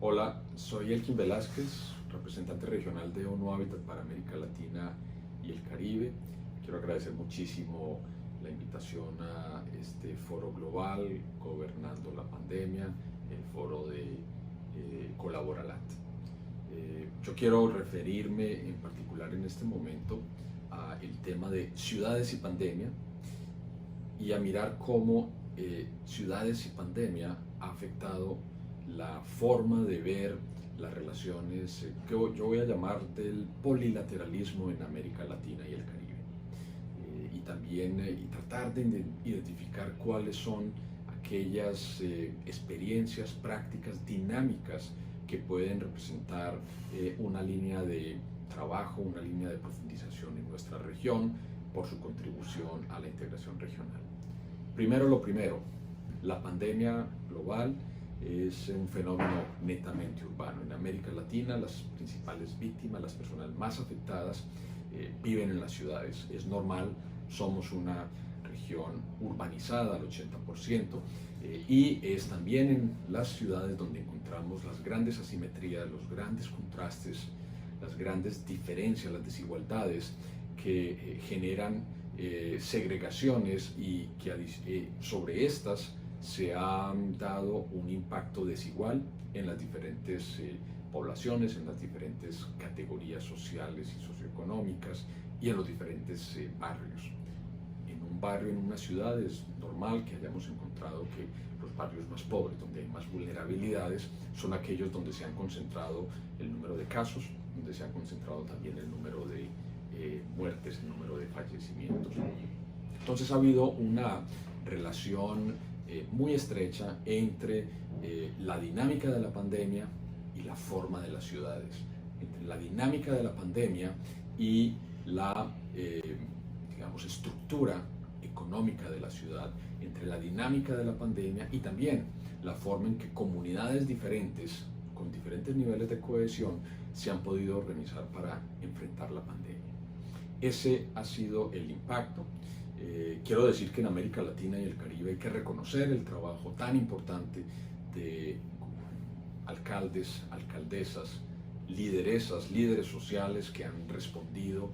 Hola, soy Elkin Velázquez, representante regional de ONU Habitat para América Latina y el Caribe. Quiero agradecer muchísimo la invitación a este foro global, Gobernando la Pandemia, el foro de Colaboralat. Yo quiero referirme en particular en este momento a el tema de ciudades y pandemia y a mirar cómo ciudades y pandemia ha afectado la forma de ver las relaciones que yo voy a llamar del polilateralismo en América Latina y el Caribe. Y también y tratar de identificar cuáles son aquellas experiencias, prácticas, dinámicas que pueden representar una línea de trabajo, una línea de profundización en nuestra región por su contribución a la integración regional. Primero lo primero, la pandemia global es un fenómeno netamente urbano. En América Latina las principales víctimas, las personas más afectadas, viven en las ciudades. Es normal, somos una región urbanizada al 80%, y es también en las ciudades donde encontramos las grandes asimetrías, los grandes contrastes, las grandes diferencias, las desigualdades que generan segregaciones y que sobre estas se ha dado un impacto desigual en las diferentes poblaciones, en las diferentes categorías sociales y socioeconómicas y en los diferentes barrios. En un barrio, en una ciudad, es normal que hayamos encontrado que los barrios más pobres, donde hay más vulnerabilidades, son aquellos donde se han concentrado el número de casos, donde se ha concentrado también el número de muertes, el número de fallecimientos. Entonces ha habido una relación muy estrecha entre la dinámica de la pandemia y la forma de las ciudades, entre la dinámica de la pandemia y la digamos, estructura económica de la ciudad, entre la dinámica de la pandemia y también la forma en que comunidades diferentes, con diferentes niveles de cohesión, se han podido organizar para enfrentar la pandemia. Ese ha sido el impacto. Quiero decir que en América Latina y el Caribe hay que reconocer el trabajo tan importante de alcaldes, alcaldesas, lideresas, líderes sociales que han respondido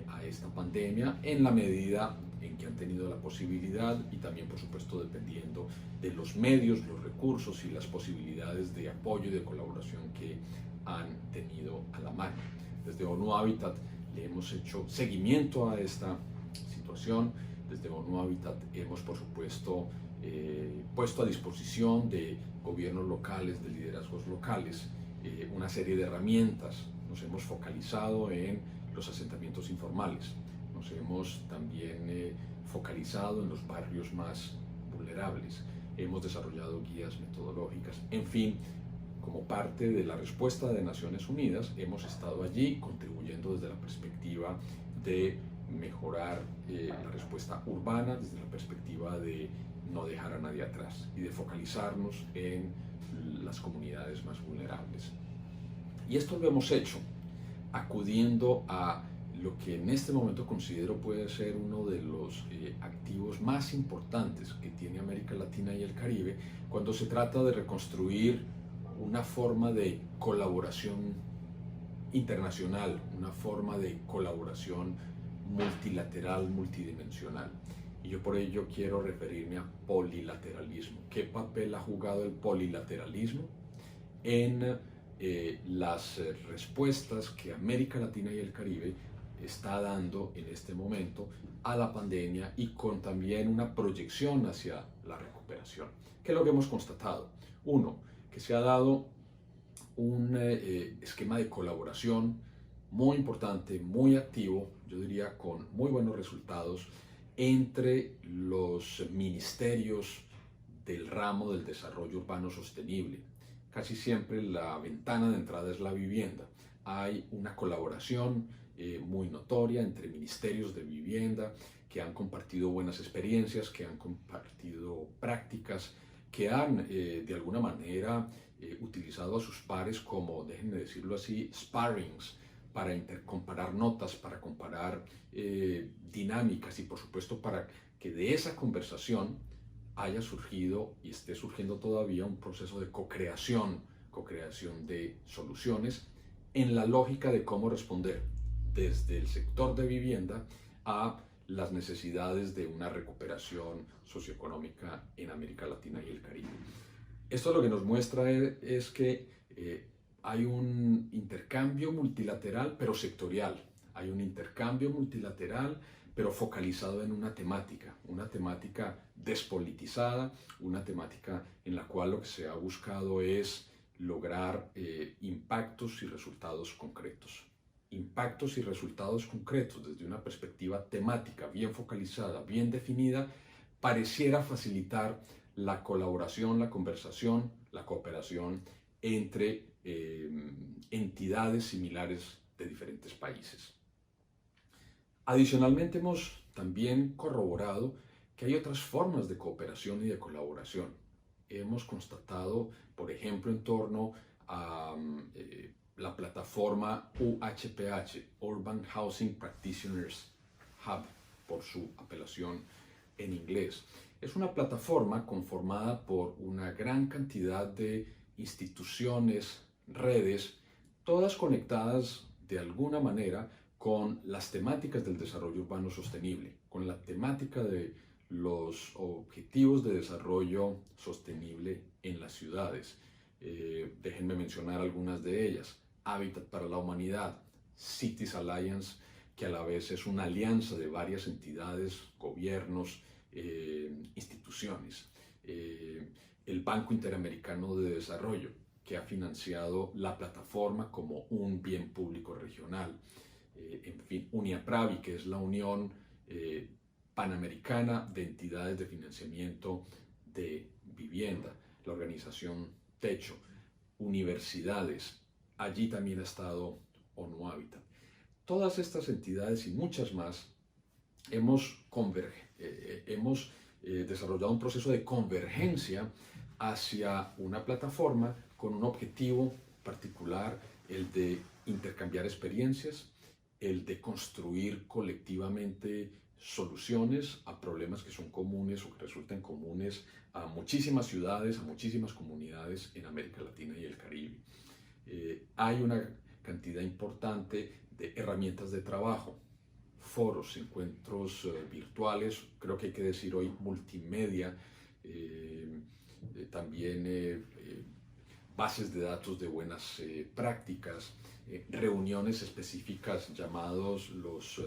a esta pandemia en la medida en que han tenido la posibilidad y también, por supuesto, dependiendo de los medios, los recursos y las posibilidades de apoyo y de colaboración que han tenido a la mano. Desde ONU Habitat le hemos hecho seguimiento a esta situación. Desde ONU Habitat hemos, por supuesto, puesto a disposición de gobiernos locales, de liderazgos locales, una serie de herramientas. Nos hemos focalizado en los asentamientos informales, nos hemos también focalizado en los barrios más vulnerables, hemos desarrollado guías metodológicas, en fin, como parte de la respuesta de Naciones Unidas, hemos estado allí contribuyendo desde la perspectiva de mejorar la respuesta urbana, desde la perspectiva de no dejar a nadie atrás y de focalizarnos en las comunidades más vulnerables. Y esto lo hemos hecho acudiendo a lo que en este momento considero puede ser uno de los activos más importantes que tiene América Latina y el Caribe cuando se trata de reconstruir una forma de colaboración internacional, una forma de colaboración multilateral, multidimensional. Y yo por ello quiero referirme a polilateralismo. ¿Qué papel ha jugado el polilateralismo en las respuestas que América Latina y el Caribe está dando en este momento a la pandemia y con también una proyección hacia la recuperación? ¿Qué es lo que hemos constatado? Uno, que se ha dado un esquema de colaboración muy importante, muy activo, yo diría con muy buenos resultados, entre los ministerios del ramo del desarrollo urbano sostenible. Casi siempre la ventana de entrada es la vivienda. Hay una colaboración muy notoria entre ministerios de vivienda que han compartido buenas experiencias, que han compartido prácticas, que han de alguna manera utilizado a sus pares como, déjenme decirlo así, sparrings, para comparar notas, para comparar dinámicas y por supuesto para que de esa conversación haya surgido y esté surgiendo todavía un proceso de co-creación co-creación de soluciones en la lógica de cómo responder desde el sector de vivienda a las necesidades de una recuperación socioeconómica en América Latina y el Caribe. Esto lo que nos muestra es que hay un intercambio multilateral pero sectorial, hay un intercambio multilateral pero focalizado en una temática despolitizada, una temática en la cual lo que se ha buscado es lograr impactos y resultados concretos. Impactos y resultados concretos desde una perspectiva temática bien focalizada, bien definida, pareciera facilitar la colaboración, la conversación, la cooperación entre entidades similares de diferentes países. Adicionalmente, hemos también corroborado que hay otras formas de cooperación y de colaboración. Hemos constatado, por ejemplo, en torno a la plataforma UHPH, Urban Housing Practitioners Hub, por su apelación en inglés. Es una plataforma conformada por una gran cantidad de instituciones, redes, todas conectadas de alguna manera con las temáticas del desarrollo urbano sostenible, con la temática de los objetivos de desarrollo sostenible en las ciudades. Déjenme mencionar algunas de ellas. Hábitat para la Humanidad, Cities Alliance, que a la vez es una alianza de varias entidades, gobiernos, instituciones. El Banco Interamericano de Desarrollo, que ha financiado la plataforma como un bien público regional. En fin, UNIAPRAVI, que es la Unión Panamericana de Entidades de Financiamiento de Vivienda, la organización Techo, universidades, allí también ha estado ONU Habitat. Todas estas entidades y muchas más hemos desarrollado un proceso de convergencia hacia una plataforma con un objetivo particular, el de intercambiar experiencias, el de construir colectivamente soluciones a problemas que son comunes o que resultan comunes a muchísimas ciudades, a muchísimas comunidades en América Latina y el Caribe. Hay una cantidad importante de herramientas de trabajo, foros, encuentros virtuales, creo que hay que decir hoy multimedia, también bases de datos de buenas prácticas, reuniones específicas llamados los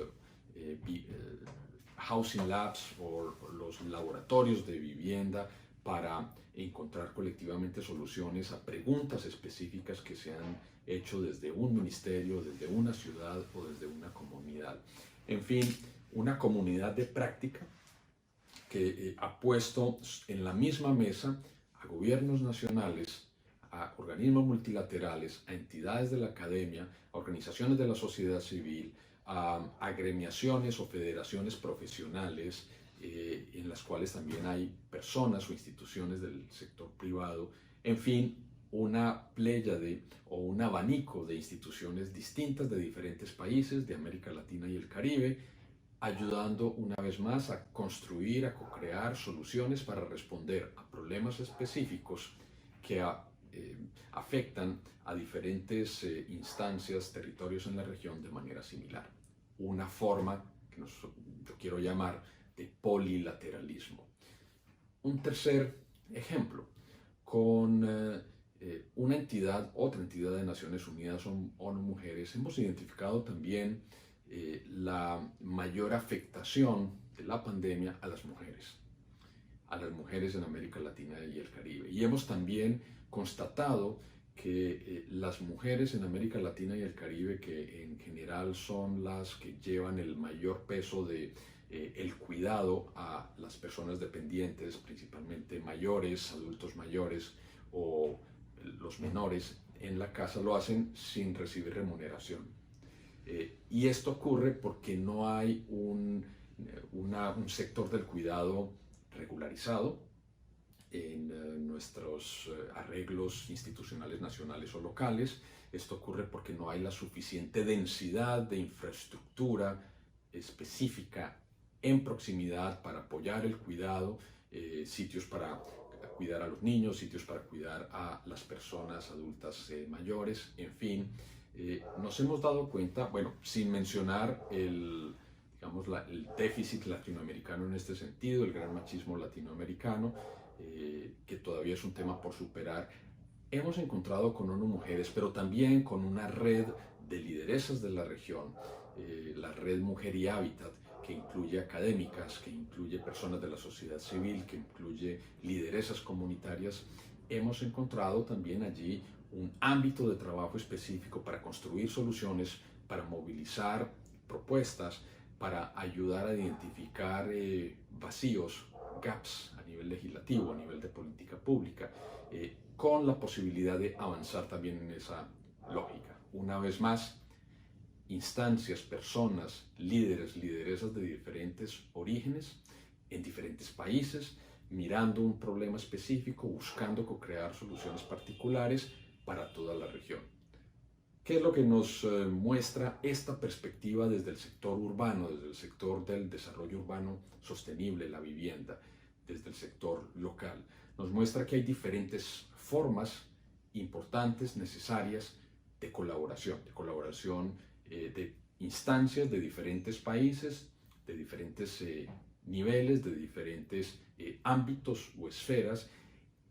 Housing Labs o los laboratorios de vivienda para encontrar colectivamente soluciones a preguntas específicas que se han hecho desde un ministerio, desde una ciudad o desde una comunidad. En fin, una comunidad de práctica que ha puesto en la misma mesa a gobiernos nacionales, a organismos multilaterales, a entidades de la academia, a organizaciones de la sociedad civil, a agremiaciones o federaciones profesionales, en las cuales también hay personas o instituciones del sector privado, en fin, una pléyade o un abanico de instituciones distintas de diferentes países de América Latina y el Caribe, ayudando una vez más a construir, a co-crear soluciones para responder a problemas específicos que afectan a diferentes instancias, territorios en la región de manera similar. Una forma que yo quiero llamar de polilateralismo. Un tercer ejemplo, con una entidad, otra entidad de Naciones Unidas, ONU Mujeres, hemos identificado también la mayor afectación de la pandemia a las mujeres en América Latina y el Caribe. Y hemos también constatado que las mujeres en América Latina y el Caribe, que en general son las que llevan el mayor peso de el cuidado a las personas dependientes, principalmente mayores, adultos mayores o los menores en la casa, lo hacen sin recibir remuneración. Y esto ocurre porque no hay un sector del cuidado regularizado en nuestros arreglos institucionales nacionales o locales. Esto ocurre porque no hay la suficiente densidad de infraestructura específica en proximidad para apoyar el cuidado, sitios para cuidar a los niños, sitios para cuidar a las personas adultas mayores, en fin. Nos hemos dado cuenta, bueno, sin mencionar digamos, el déficit latinoamericano en este sentido, el gran machismo latinoamericano, que todavía es un tema por superar. Hemos encontrado con ONU Mujeres, pero también con una red de lideresas de la región, la red Mujer y Hábitat, que incluye académicas, que incluye personas de la sociedad civil, que incluye lideresas comunitarias. Hemos encontrado también allí un ámbito de trabajo específico para construir soluciones, para movilizar propuestas, para ayudar a identificar vacíos, gaps a nivel legislativo, a nivel de política pública, con la posibilidad de avanzar también en esa lógica. Una vez más, instancias, personas, líderes, lideresas de diferentes orígenes, en diferentes países, mirando un problema específico, buscando co-crear soluciones particulares para toda la región. ¿Qué es lo que nos muestra esta perspectiva desde el sector urbano, desde el sector del desarrollo urbano sostenible, la vivienda, desde el sector local? Nos muestra que hay diferentes formas importantes, necesarias de colaboración de instancias de diferentes países, de diferentes niveles, de diferentes ámbitos o esferas,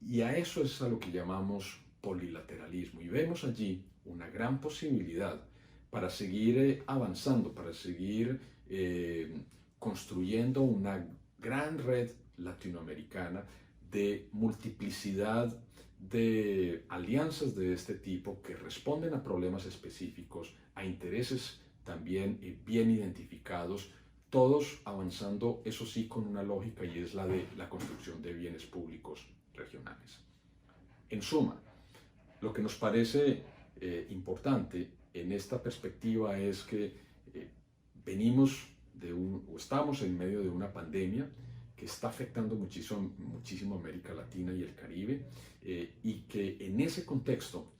y a eso es a lo que llamamos polilateralismo. Y vemos allí una gran posibilidad para seguir avanzando, para seguir construyendo una gran red latinoamericana de multiplicidad de alianzas de este tipo que responden a problemas específicos, a intereses también bien identificados, todos avanzando, eso sí, con una lógica, y es la de la construcción de bienes públicos regionales. En suma, lo que nos parece importante en esta perspectiva es que venimos o estamos en medio de una pandemia que está afectando muchísimo a América Latina y el Caribe, y que en ese contexto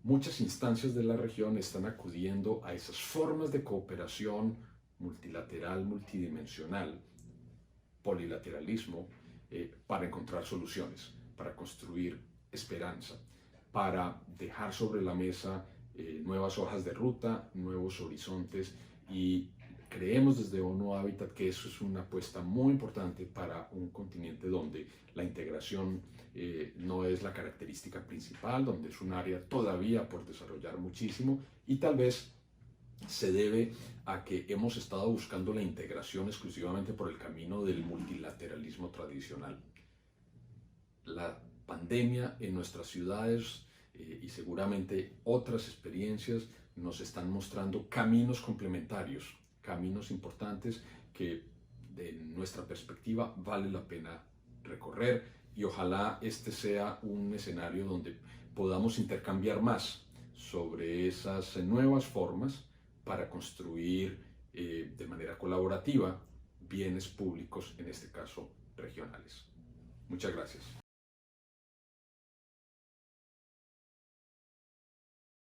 muchas instancias de la región están acudiendo a esas formas de cooperación multilateral, multidimensional, polilateralismo, para encontrar soluciones, para construir esperanza, para dejar sobre la mesa nuevas hojas de ruta, nuevos horizontes, y creemos desde ONU Habitat que eso es una apuesta muy importante para un continente donde la integración no es la característica principal, donde es un área todavía por desarrollar muchísimo, y tal vez se debe a que hemos estado buscando la integración exclusivamente por el camino del multilateralismo tradicional. La pandemia en nuestras ciudades y seguramente otras experiencias nos están mostrando caminos complementarios, caminos importantes que de nuestra perspectiva vale la pena recorrer, y ojalá este sea un escenario donde podamos intercambiar más sobre esas nuevas formas para construir de manera colaborativa bienes públicos, en este caso regionales. Muchas gracias.